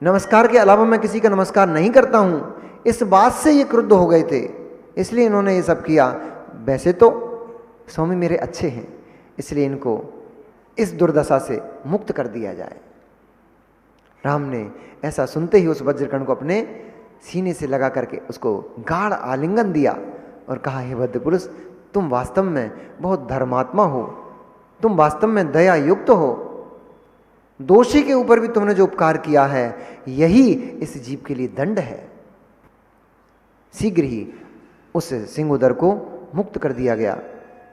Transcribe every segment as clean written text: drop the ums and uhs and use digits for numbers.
नमस्कार के अलावा मैं किसी का नमस्कार नहीं करता हूँ, इस बात से ये क्रुद्ध हो गए थे, इसलिए इन्होंने ये सब किया। वैसे तो स्वामी मेरे अच्छे हैं, इसलिए इनको इस दुर्दशा से मुक्त कर दिया जाए। राम ने ऐसा सुनते ही उस वज्रकर्ण को अपने सीने से लगा करके उसको गाढ़ आलिंगन दिया और कहा, हे भद्र पुरुष, तुम वास्तव में बहुत धर्मात्मा हो, तुम वास्तव में दया युक्त हो। दोषी के ऊपर भी तुमने जो उपकार किया है, यही इस जीव के लिए दंड है। शीघ्र ही उस सिंहोदर को मुक्त कर दिया गया।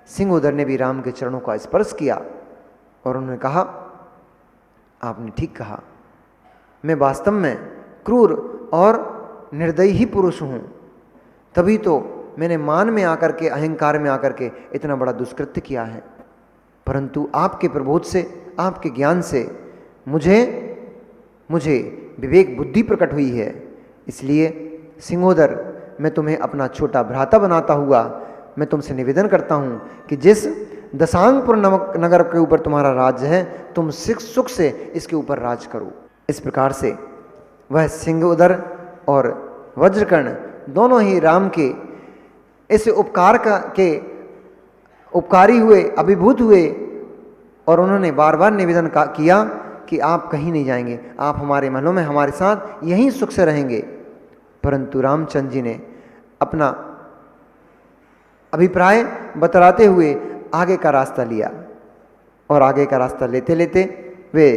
सिंहोदर ने भी राम के चरणों का स्पर्श किया और उन्होंने कहा, आपने ठीक कहा, मैं वास्तव में क्रूर और निर्दयी ही पुरुष हूं, तभी तो मैंने मान में आकर के, अहंकार में आकर के इतना बड़ा दुष्कृत्य किया है। परंतु आपके प्रबोध से, आपके ज्ञान से मुझे विवेक बुद्धि प्रकट हुई है। इसलिए सिंहोदर, मैं तुम्हें अपना छोटा भ्राता बनाता हुआ मैं तुमसे निवेदन करता हूं कि जिस दशांगपुर नगर के ऊपर तुम्हारा राज्य है, तुम सुख से इसके ऊपर राज करो। इस प्रकार से वह सिंहोदर और वज्रकर्ण दोनों ही राम के इस उपकार के उपकारी हुए, अभिभूत हुए और उन्होंने बार बार निवेदन किया कि आप कहीं नहीं जाएंगे, आप हमारे महलों में हमारे साथ यहीं सुख से रहेंगे। परंतु रामचंद्र जी ने अपना अभिप्राय बतलाते हुए आगे का रास्ता लिया और आगे का रास्ता लेते लेते वे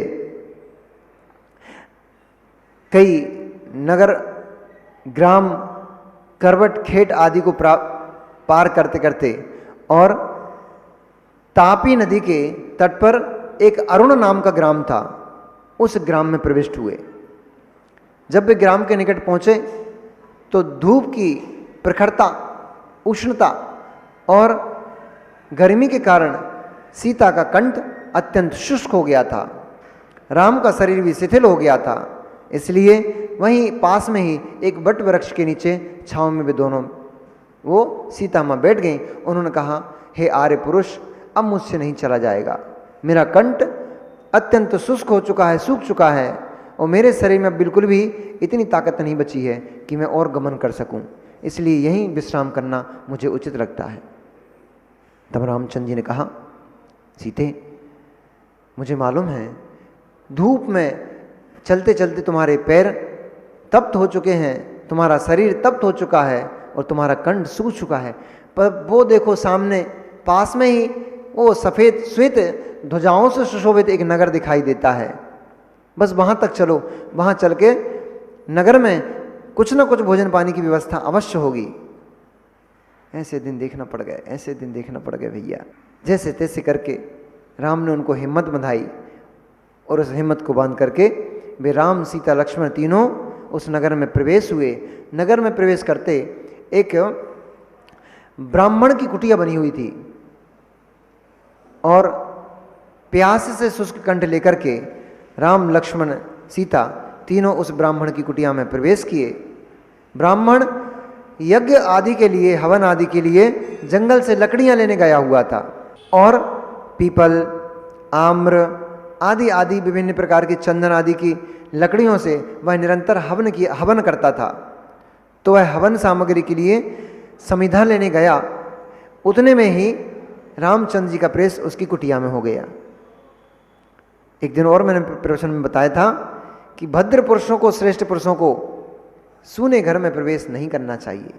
कई नगर, ग्राम, करवट, खेत आदि को पार करते करते और तापी नदी के तट पर एक अरुण नाम का ग्राम था, उस ग्राम में प्रविष्ट हुए। जब वे ग्राम के निकट पहुंचे तो धूप की प्रखरता, उष्णता और गर्मी के कारण सीता का कंठ अत्यंत शुष्क हो गया था। राम का शरीर भी शिथिल हो गया था। इसलिए वहीं पास में ही एक वट वृक्ष के नीचे छांव में वे दोनों, वो सीता माँ बैठ गईं। उन्होंने कहा, हे आर्य पुरुष, अब मुझसे नहीं चला जाएगा, मेरा कंठ अत्यंत शुष्क हो चुका है, सूख चुका है और मेरे शरीर में बिल्कुल भी इतनी ताकत नहीं बची है कि मैं और गमन कर सकूं, इसलिए यहीं विश्राम करना मुझे उचित लगता है। तब रामचंद्र जी ने कहा, सीते, मुझे मालूम है धूप में चलते चलते तुम्हारे पैर तप्त हो चुके हैं, तुम्हारा शरीर तप्त हो चुका है और तुम्हारा कंठ सूख चुका है, पर वो देखो सामने पास में ही वो सफ़ेद श्वेत ध्वजाओं से सुशोभित एक नगर दिखाई देता है, बस वहाँ तक चलो, वहाँ चल के नगर में कुछ ना कुछ भोजन पानी की व्यवस्था अवश्य होगी। ऐसे दिन देखना पड़ गए, ऐसे दिन देखना पड़ गए भैया। जैसे तैसे करके राम ने उनको हिम्मत बंधाई और उस हिम्मत को बांध करके वे राम, सीता, लक्ष्मण तीनों उस नगर में प्रवेश हुए। नगर में प्रवेश करते एक ब्राह्मण की कुटिया बनी हुई थी और प्यास से शुष्क कंठ लेकर के राम, लक्ष्मण, सीता तीनों उस ब्राह्मण की कुटिया में प्रवेश किए। ब्राह्मण यज्ञ आदि के लिए, हवन आदि के लिए जंगल से लकड़ियां लेने गया हुआ था और पीपल, आम्र आदि आदि विभिन्न प्रकार की चंदन आदि की लकड़ियों से वह निरंतर हवन करता था। तो वह हवन सामग्री के लिए समिधा लेने गया, उतने में ही रामचंद्र जी का प्रवेश उसकी कुटिया में हो गया। एक दिन और मैंने प्रवचन में बताया था कि भद्र पुरुषों को, श्रेष्ठ पुरुषों को सूने घर में प्रवेश नहीं करना चाहिए।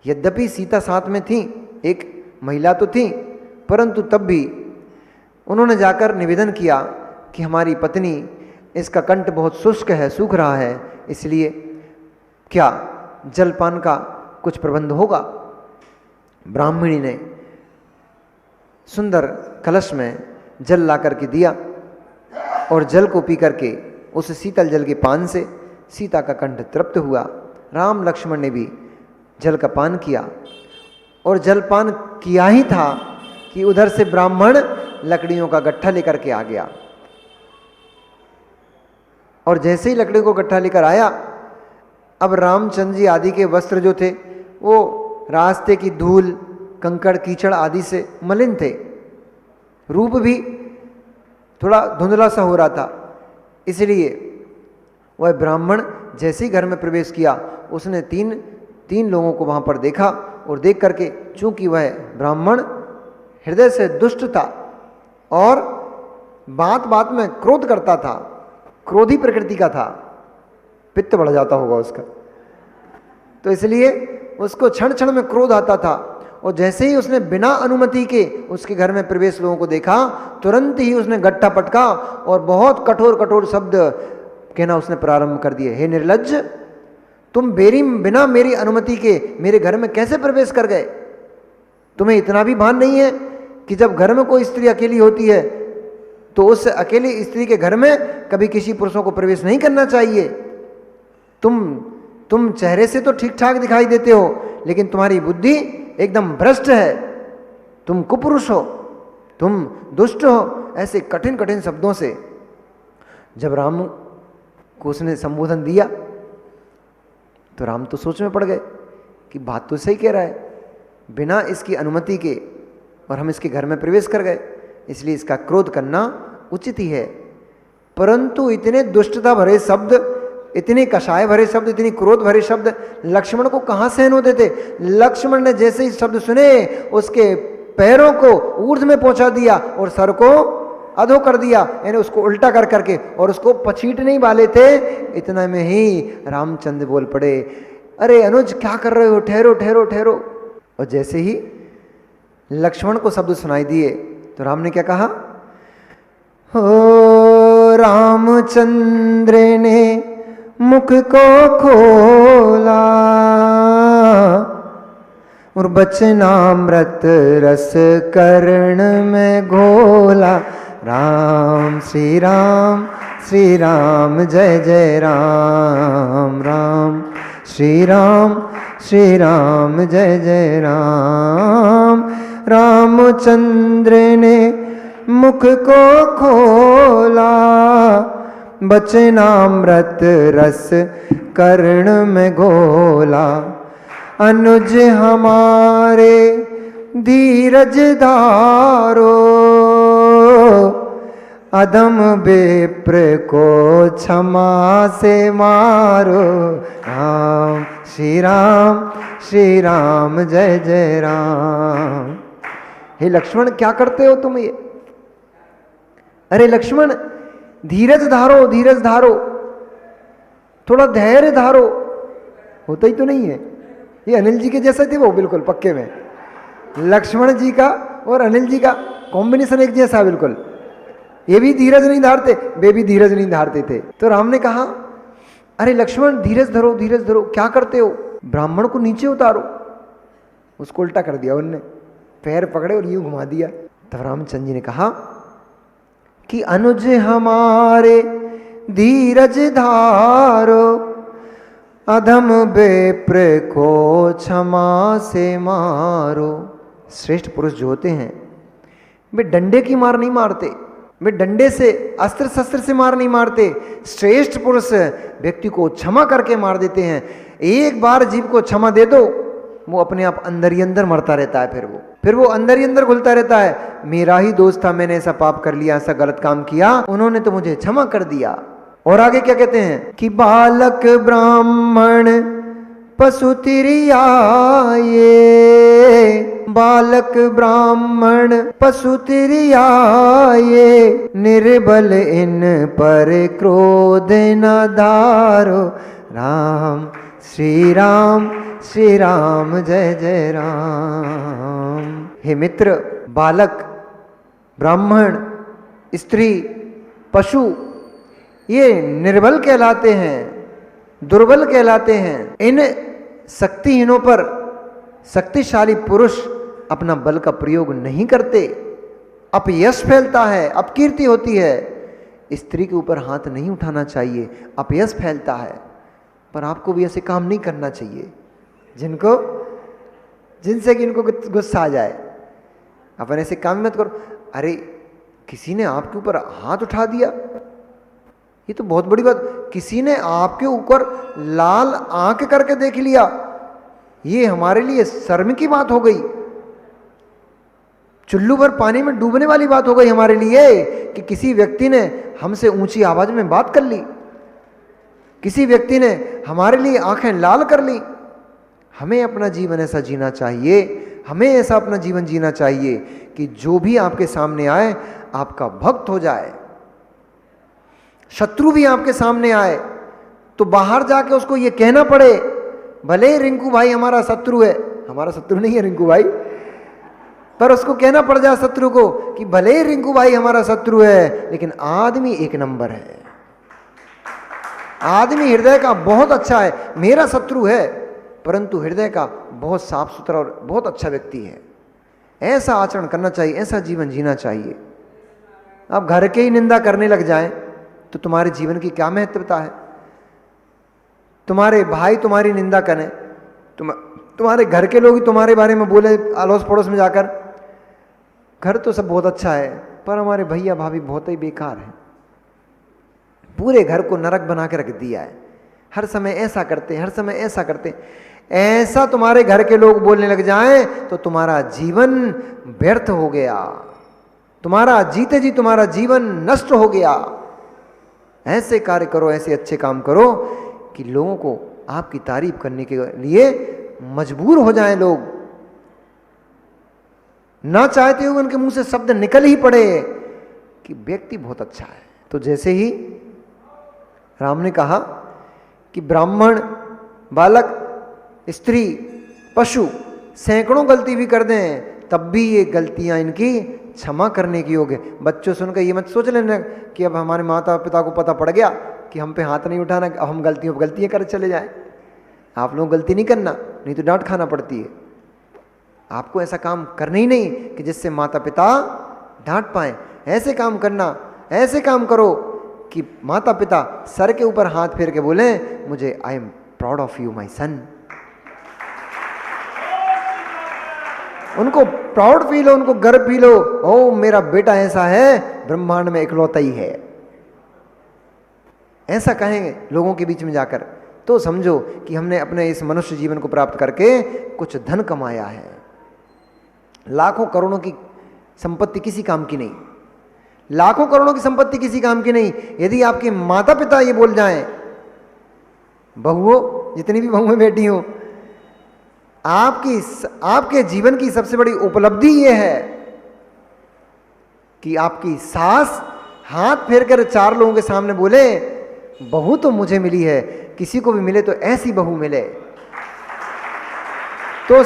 यद्यपि सीता साथ में थी, एक महिला तो थी, परंतु तब भी उन्होंने जाकर निवेदन किया कि हमारी पत्नी, इसका कंठ बहुत शुष्क है, सूख रहा है, इसलिए क्या जलपान का कुछ प्रबंध होगा। ब्राह्मणी ने सुंदर कलश में जल ला करके दिया और जल को पी करके उस शीतल जल के पान से सीता का कंठ तृप्त हुआ। राम, लक्ष्मण ने भी जल का पान किया और जलपान किया ही था कि उधर से ब्राह्मण लकड़ियों का गट्ठा लेकर के आ गया और जैसे ही लकड़ियों को गट्ठा लेकर आया, अब रामचंद्र जी आदि के वस्त्र जो थे वो रास्ते की धूल, कंकड़, कीचड़ आदि से मलिन थे, रूप भी थोड़ा धुंधला सा हो रहा था। इसलिए वह ब्राह्मण जैसे ही घर में प्रवेश किया, उसने तीन लोगों को वहां पर देखा और देख करके, चूंकि वह ब्राह्मण हृदय से दुष्ट था और बात बात में क्रोध करता था, क्रोधी प्रकृति का था, पित्त बढ़ जाता होगा उसका, तो इसलिए उसको क्षण क्षण में क्रोध आता था। और जैसे ही उसने बिना अनुमति के उसके घर में प्रवेश लोगों को देखा, तुरंत ही उसने गट्ठा पटका और बहुत कठोर कठोर शब्द कहना उसने प्रारंभ कर दिए। हे निर्लज्ज, तुम बिना मेरी अनुमति के मेरे घर में कैसे प्रवेश कर गए? तुम्हें इतना भी भान नहीं है कि जब घर में कोई स्त्री अकेली होती है तो उस अकेली स्त्री के घर में कभी किसी पुरुषों को प्रवेश नहीं करना चाहिए। तुम चेहरे से तो ठीक ठाक दिखाई देते हो, लेकिन तुम्हारी बुद्धि एकदम भ्रष्ट है, तुम कुपुरुष हो, तुम दुष्ट हो। ऐसे कठिन कठिन शब्दों से जब राम को उसने संबोधन दिया तो राम तो सोच में पड़ गए कि बात तो सही कह रहा है, बिना इसकी अनुमति के और हम इसके घर में प्रवेश कर गए, इसलिए इसका क्रोध करना उचित ही है। परंतु इतने दुष्टता भरे शब्द, इतने कषाय भरे शब्द, इतनी क्रोध भरे शब्द लक्ष्मण को कहां सहन होते थे? लक्ष्मण ने जैसे ही शब्द सुने उसके पैरों को ऊर्ध्व में पहुंचा दिया और सर को अधो कर दिया, यानी उसको उल्टा कर करके, और उसको पछीटने ही वाले थे। इतना में ही रामचंद्र बोल पड़े, अरे अनुज क्या कर रहे हो, ठहरो ठहरो ठहरो। और जैसे ही लक्ष्मण को शब्द सुनाई दिए तो राम ने क्या कहा? हो रामचंद्र ने मुख को खोला और बचनामृत रस कर्ण में घोला। राम श्री राम जय जय राम, राम श्री राम जय जय राम। रामचंद्र ने मुख को खोला, बचनामृत रस कर्ण में घोला। अनुज हमारे धीरज धारो, अधम बेप्र को क्षमा से मारो। राम श्री राम जय जय राम। हे लक्ष्मण क्या करते हो तुम ये? अरे लक्ष्मण धीरज धारो, धीरज धारो, थोड़ा धैर्य धारो। होता ही तो नहीं है। ये अनिल जी के जैसे थे वो, बिल्कुल पक्के में। लक्ष्मण जी का और अनिल जी का कॉम्बिनेशन एक जैसा बिल्कुल। ये भी धीरज नहीं धारते, वे भी धीरज नहीं धारते थे। तो राम ने कहा, अरे लक्ष्मण धीरज धरो, धीरज धरो, क्या करते हो? ब्राह्मण को नीचे उतारो। उसको उल्टा कर दिया उनने, पैर पकड़े और यूं घुमा दिया। तब रामचंद्र जी ने कहा कि अनुज हमारे धीरज धारो, अधम बेप्र को क्षमा से मारो। श्रेष्ठ पुरुष जो होते हैं वे डंडे की मार नहीं मारते, वे डंडे से, अस्त्र शस्त्र से मार नहीं मारते। श्रेष्ठ पुरुष व्यक्ति को क्षमा करके मार देते हैं। एक बार जीव को क्षमा दे दो, वो अपने आप अंदर ही अंदर मरता रहता है। फिर वो अंदर ही अंदर घुलता रहता है, मेरा ही दोस्त था, मैंने ऐसा पाप कर लिया, ऐसा गलत काम किया, उन्होंने तो मुझे क्षमा कर दिया। और आगे क्या कहते हैं कि बालक ब्राह्मण पशु तिरियाये, बालक ब्राह्मण पशु तिरियाये, निर्बल इन पर क्रोध न धारो। राम श्री राम जय जय राम। हे मित्र, बालक, ब्राह्मण, स्त्री, पशु, ये निर्बल कहलाते हैं, दुर्बल कहलाते हैं। इन शक्तिहीनों पर शक्तिशाली पुरुष अपना बल का प्रयोग नहीं करते। अपयश फैलता है, अपकीर्ति होती है। स्त्री के ऊपर हाथ नहीं उठाना चाहिए, अपयश फैलता है। पर आपको भी ऐसे काम नहीं करना चाहिए जिनसे कि इनको गुस्सा आ जाए। अपन ऐसे काम मत करो। अरे किसी ने आपके ऊपर हाथ उठा दिया, ये तो बहुत बड़ी बात। किसी ने आपके ऊपर लाल आंख करके देख लिया, ये हमारे लिए शर्म की बात हो गई। चुल्लू भर पानी में डूबने वाली बात हो गई हमारे लिए कि किसी व्यक्ति ने हमसे ऊंची आवाज में बात कर ली। किसी व्यक्ति ने हमारे लिए आंखें लाल कर ली। हमें अपना जीवन ऐसा जीना चाहिए, हमें ऐसा अपना जीवन जीना चाहिए कि जो भी आपके सामने आए आपका भक्त हो जाए। शत्रु भी आपके सामने आए तो बाहर जाके उसको ये कहना पड़े, भले ही रिंकू भाई हमारा शत्रु है, हमारा शत्रु नहीं है रिंकू भाई, पर उसको कहना पड़ जाए शत्रु को कि भले ही रिंकू भाई हमारा शत्रु है लेकिन आदमी एक नंबर है, आदमी हृदय का बहुत अच्छा है, मेरा शत्रु है परंतु हृदय का बहुत साफ सुथरा और बहुत अच्छा व्यक्ति है। ऐसा आचरण करना चाहिए, ऐसा जीवन जीना चाहिए। आप घर के ही निंदा करने लग जाएं तो तुम्हारे जीवन की क्या महत्वता है। तुम्हारे भाई तुम्हारी निंदा करें, तुम्हारे घर के लोग ही तुम्हारे बारे में बोले अड़ोस पड़ोस में जाकर, घर तो सब बहुत अच्छा है पर हमारे भैया भाभी बहुत ही बेकार है, पूरे घर को नरक बना के रख दिया है, हर समय ऐसा करते, हर समय ऐसा करते, ऐसा तुम्हारे घर के लोग बोलने लग जाएं तो तुम्हारा जीवन व्यर्थ हो गया, तुम्हारा जीते जी तुम्हारा जीवन नष्ट हो गया। ऐसे कार्य करो, ऐसे अच्छे काम करो कि लोगों को आपकी तारीफ करने के लिए मजबूर हो जाएं लोग, ना चाहते हुए उनके मुंह से शब्द निकल ही पड़े कि व्यक्ति बहुत अच्छा है। तो जैसे ही राम ने कहा कि ब्राह्मण, बालक, स्त्री, पशु सैकड़ों गलती भी कर दें तब भी ये गलतियां इनकी क्षमा करने की योग्य। बच्चों सुनकर ये मत सोच लेना कि अब हमारे माता पिता को पता पड़ गया कि हम पे हाथ नहीं उठाना, अब हम गलतियां कर चले जाएं। आप लोग गलती नहीं करना, नहीं तो डांट खाना पड़ती है। आपको ऐसा काम करना ही नहीं कि जिससे माता पिता डांट पाए। ऐसे काम करना, ऐसे काम करो कि माता पिता सर के ऊपर हाथ फेर के बोले मुझे I am proud of you my son. उनको प्राउड फील हो, उनको गर्व फील हो, ओ मेरा बेटा ऐसा है, ब्रह्मांड में इकलौता ही है। ऐसा कहेंगे लोगों के बीच में जाकर तो समझो कि हमने अपने इस मनुष्य जीवन को प्राप्त करके कुछ धन कमाया है। लाखों करोड़ों की संपत्ति किसी काम की नहीं, लाखों करोड़ों की संपत्ति किसी काम की नहीं। यदि आपके माता पिता ये बोल जाएं, बहुओं जितनी भी बहुएं बैठी हो, आपके जीवन की सबसे बड़ी उपलब्धि ये है कि आपकी सास हाथ फेरकर 4 लोगों के सामने बोले बहू तो मुझे मिली है, किसी को भी मिले तो ऐसी बहू मिले, तो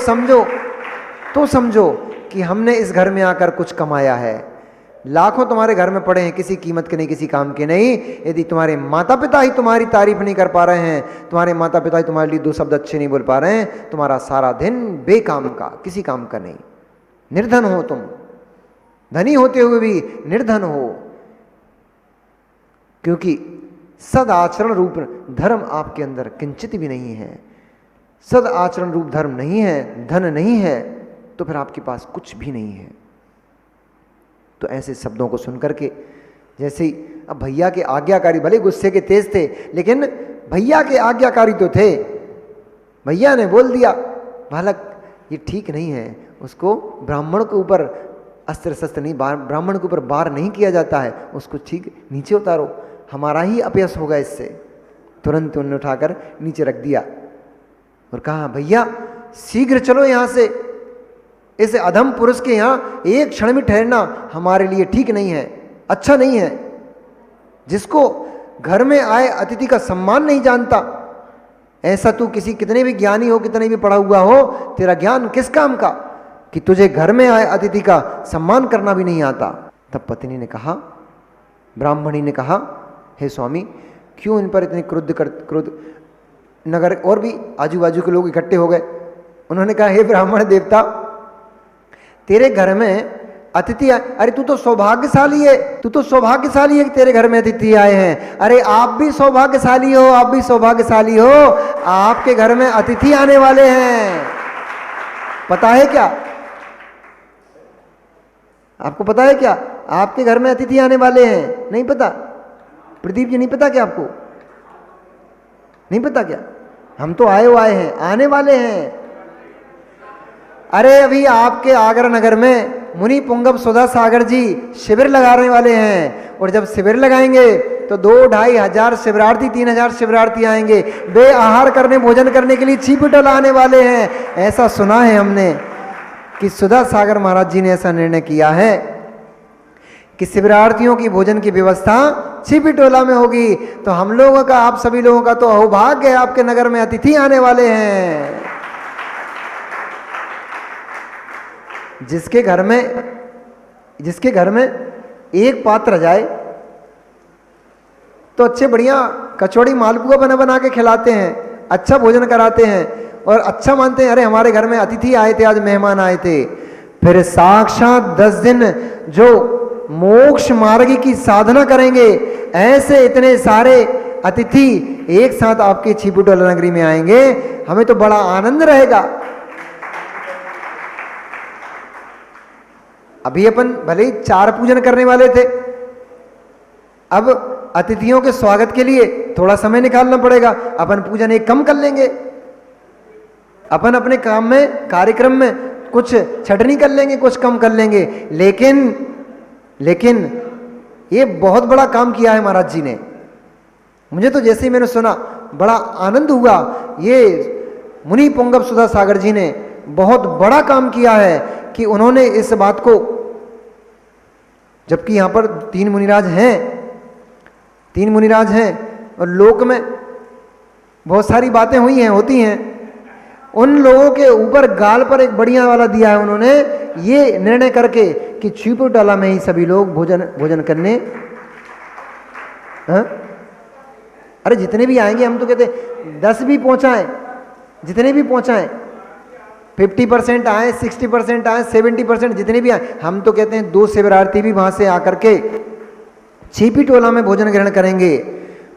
समझो कि हमने इस घर में आकर कुछ कमाया है। लाखों तुम्हारे घर में पड़े हैं, किसी कीमत के नहीं, किसी काम के नहीं। यदि तुम्हारे माता पिता ही तुम्हारी तारीफ नहीं कर पा रहे हैं, तुम्हारे माता पिता ही तुम्हारे लिए 2 शब्द अच्छे नहीं बोल पा रहे हैं, तुम्हारा सारा दिन बेकाम का, किसी काम का नहीं। निर्धन हो तुम, धनी होते हुए भी निर्धन हो, क्योंकि सद आचरण रूप धर्म आपके अंदर किंचित भी नहीं है। सद आचरण रूप धर्म नहीं है, धन नहीं है, तो फिर आपके पास कुछ भी नहीं है। तो ऐसे शब्दों को सुनकर के, जैसे ही अब भैया के आज्ञाकारी, भले गुस्से के तेज थे लेकिन भैया के आज्ञाकारी तो थे। भैया ने बोल दिया बालक ये ठीक नहीं है, उसको ब्राह्मण के ऊपर अस्त्र शस्त्र नहीं, ब्राह्मण के ऊपर वार नहीं किया जाता है, उसको ठीक नीचे उतारो, हमारा ही अपयश होगा इससे। तुरंत उन्होंने उठाकर नीचे रख दिया और कहा भैया शीघ्र चलो यहां से, इस अधम पुरुष के यहां एक क्षण भी ठहरना हमारे लिए ठीक नहीं है, अच्छा नहीं है। जिसको घर में आए अतिथि का सम्मान नहीं जानता, ऐसा तू कितने भी ज्ञानी हो, कितने भी पढ़ा हुआ हो, तेरा ज्ञान किस काम का कि तुझे घर में आए अतिथि का सम्मान करना भी नहीं आता। तब पत्नी ने कहा, ब्राह्मणी ने कहा, हे स्वामी क्यों इन पर इतनी क्रोध। नगर और भी आजू बाजू के लोग इकट्ठे हो गए। उन्होंने कहा हे ब्राह्मण देवता, तेरे घर में अतिथि, अरे तू तो सौभाग्यशाली है, तू तो सौभाग्यशाली है कि तेरे घर में अतिथि आए हैं। अरे आप भी सौभाग्यशाली हो, आप भी सौभाग्यशाली हो, आपके घर में अतिथि आने वाले हैं। पता है क्या, आपको पता है क्या आपके घर में अतिथि आने वाले हैं? नहीं पता? प्रदीप जी नहीं पता क्या आपको? नहीं पता क्या? हम तो आए हैं, आने वाले हैं। अरे अभी आपके आगरा नगर में मुनि पुंगव सुधा सागर जी शिविर लगाने वाले हैं, और जब शिविर लगाएंगे तो 2-2.5 हजार शिविरार्थी, 3,000 शिविरार्थी आएंगे। वे आहार करने, भोजन करने के लिए छिपिटोला आने वाले हैं। ऐसा सुना है हमने कि सुधा सागर महाराज जी ने ऐसा निर्णय किया है कि शिविरार्थियों की भोजन की व्यवस्था छिपिटोला में होगी। तो हम लोगों का, आप सभी लोगों का तो अहोभाग्य है, आपके नगर में अतिथि आने वाले हैं। जिसके घर में एक पात्र रह जाए तो अच्छे बढ़िया कचौड़ी मालपुआ बना बना के खिलाते हैं, अच्छा भोजन कराते हैं और अच्छा मानते हैं, अरे हमारे घर में अतिथि आए थे, आज मेहमान आए थे। फिर साक्षात 10 दिन जो मोक्ष मार्ग की साधना करेंगे, ऐसे इतने सारे अतिथि एक साथ आपके छिपिटोला नगरी में आएंगे, हमें तो बड़ा आनंद रहेगा। अभी अपन भले ही 4 पूजन करने वाले थे, अब अतिथियों के स्वागत के लिए थोड़ा समय निकालना पड़ेगा। अपन पूजन एक कम कर लेंगे, अपन अपने काम में, कार्यक्रम में कुछ छटनी कर लेंगे, कुछ कम कर लेंगे। लेकिन ये बहुत बड़ा काम किया है महाराज जी ने। मुझे तो जैसे ही मैंने सुना बड़ा आनंद हुआ। ये मुनि पुंगव सुधा सागर जी ने बहुत बड़ा काम किया है कि उन्होंने इस बात को, जबकि यहां पर 3 मुनिराज हैं और लोक में बहुत सारी बातें हुई हैं, होती हैं, उन लोगों के ऊपर गाल पर एक बढ़िया वाला दिया है उन्होंने, ये निर्णय करके कि छिपिटोला में ही सभी लोग भोजन करने। अरे जितने भी आएंगे, हम तो कहते 10 भी पहुंचाएं, जितने भी पहुंचाएं, 50% आए, 60% आए, 70%, जितने भी आए, हम तो कहते हैं 2 शिविरार्थी भी वहां से आकर के छिपिटोला में भोजन ग्रहण करेंगे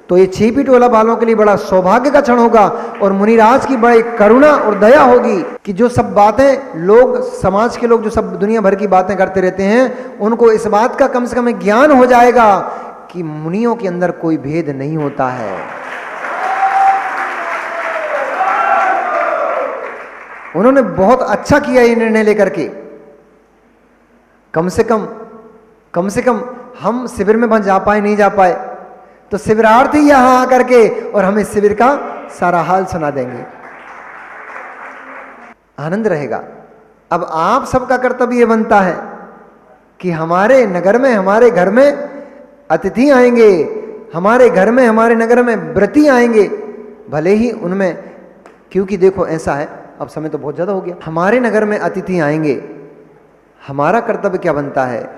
तो ये छिपिटोला वालों के लिए बड़ा सौभाग्य का क्षण होगा। और मुनिराज की बड़ी करुणा और दया होगी कि जो सब बातें लोग, समाज के लोग जो सब दुनिया भर की बातें करते रहते हैं, उनको इस बात का कम से कम ज्ञान हो जाएगा कि मुनियों के अंदर कोई भेद नहीं होता है। उन्होंने बहुत अच्छा किया ये निर्णय लेकर के। कम से कम हम शिविर में वहां जा पाए, नहीं जा पाए, तो शिविरार्थी यहां आकर के और हमें शिविर का सारा हाल सुना देंगे, आनंद रहेगा। अब आप सबका कर्तव्य बनता है कि हमारे नगर में, हमारे घर में अतिथि आएंगे, हमारे घर में, हमारे नगर में व्रती आएंगे, भले ही उनमें, क्योंकि देखो ऐसा है, अब समय तो बहुत ज्यादा हो गया, हमारे नगर में अतिथि आएंगे, हमारा कर्तव्य क्या बनता है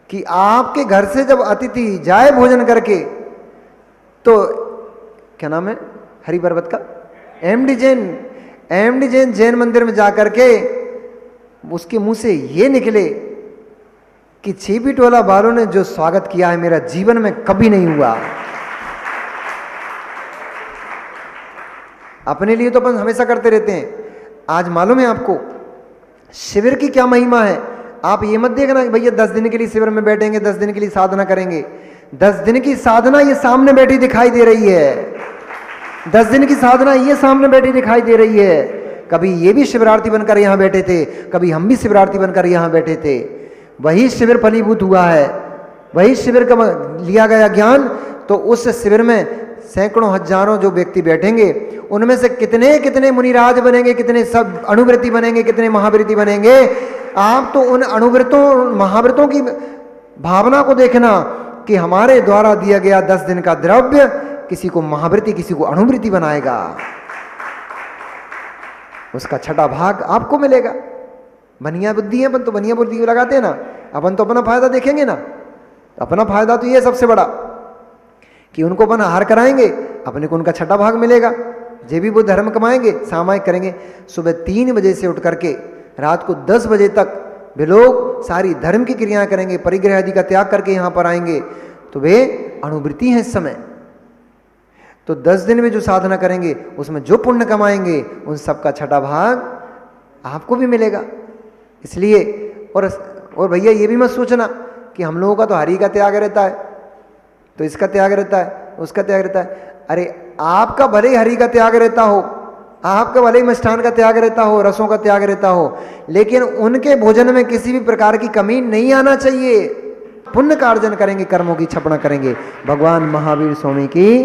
कि आपके घर से जब अतिथि जाए भोजन करके, तो क्या नाम है हरि पर्वत का, एमडी जैन जैन मंदिर में जाकर के उसके मुंह से ये निकले कि छिपिटोला वालों ने जो स्वागत किया है मेरा जीवन में कभी नहीं हुआ। अपने लिए तो अपन हमेशा करते रहते हैं, आज मालूम है आपको शिविर की क्या महिमा है। आप ये मत देखना कि भैया 10 दिन के लिए शिविर में बैठेंगे, 10 दिन के लिए साधना करेंगे। 10 दिन की साधना ये सामने बैठी दिखाई दे रही है, 10 दिन की साधना ये सामने बैठी दिखाई दे रही है। कभी ये भी शिविरार्थी बनकर यहां बैठे थे, कभी हम भी शिविरार्थी बनकर यहां बैठे थे, वही शिविर फलीभूत हुआ है, वही शिविर का लिया गया ज्ञान। तो उस शिविर में सैकड़ों हजारों जो व्यक्ति बैठेंगे, उनमें से कितने कितने मुनिराज बनेंगे, कितने सब अणुव्रती बनेंगे, कितने महाव्रती बनेंगे। आप तो उन अणुव्रतों, महाव्रतों की भावना को देखना कि हमारे द्वारा दिया गया 10 दिन का द्रव्य किसी को महाव्रती, किसी को अणुव्रती बनाएगा, उसका छठा भाग आपको मिलेगा। बनिया बुद्धि है, अपन तो बनिया बुद्धि लगाते हैं ना, अपन तो अपना फायदा देखेंगे ना। अपना फायदा तो ये सबसे बड़ा कि उनको अपन आहार कराएंगे, अपने को उनका छठा भाग मिलेगा। जे भी वो धर्म कमाएंगे, सामायिक करेंगे। सुबह 3 बजे से उठ करके रात को 10 बजे तक वे लोग सारी धर्म की क्रियाएं करेंगे, परिग्रह आदि का त्याग करके यहाँ पर आएंगे, तो वे अणुवृत्ति हैं इस समय। तो 10 दिन में जो साधना करेंगे, उसमें जो पुण्य कमाएंगे, उन सबका छठा भाग आपको भी मिलेगा। इसलिए और भैया ये भी मत सोचना कि हम लोगों का तो हरि का त्याग रहता है, तो इसका त्याग रहता है, उसका त्याग रहता है। अरे आपका भले हरि का त्याग रहता हो, आपका भले ही मिष्ठान का त्याग रहता हो, रसों का त्याग रहता हो, लेकिन उनके भोजन में किसी भी प्रकार की कमी नहीं आना चाहिए। पुण्य का अर्जन करेंगे, कर्मों की क्षपणा करेंगे। भगवान महावीर स्वामी की